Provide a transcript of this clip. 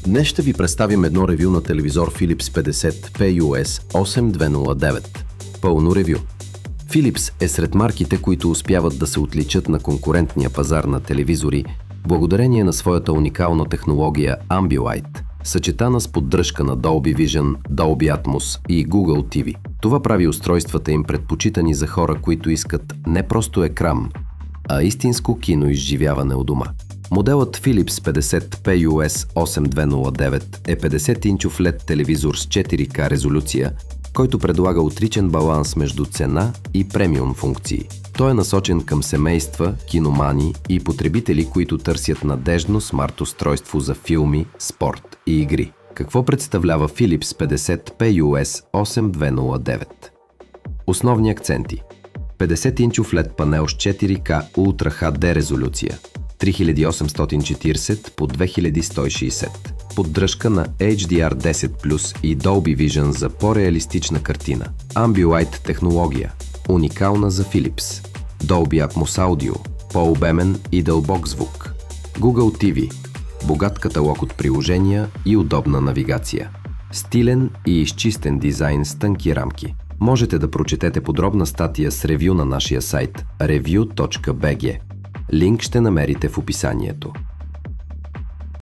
Днес ще ви представим едно ревю на телевизор Philips 50 PUS 8209. Пълно ревю. Philips е сред марките, които успяват да се отличат на конкурентния пазар на телевизори, благодарение на своята уникална технология Ambilight, съчетана с поддръжка на Dolby Vision, Dolby Atmos и Google TV. Това прави устройствата им предпочитани за хора, които искат не просто екран, а истинско киноизживяване у дома. Моделът Philips 50 PUS 8209 е 50-инчов LED телевизор с 4K резолюция, който предлага отличен баланс между цена и премиум функции. Той е насочен към семейства, киномани и потребители, които търсят надеждно смарт устройство за филми, спорт и игри. Какво представлява Philips 50 PUS 8209? Основни акценти: 50-инчов LED панел с 4K Ultra HD резолюция, 3840 по 2160. Поддръжка на HDR10+ и Dolby Vision за по-реалистична картина. Ambilight технология, уникална за Philips. Dolby Atmos аудио, по-обемен и дълбок звук. Google TV, богат каталог от приложения и удобна навигация. Стилен и изчистен дизайн с тънки рамки. Можете да прочетете подробна статия с ревю на нашия сайт review.bg. Линк ще намерите в описанието.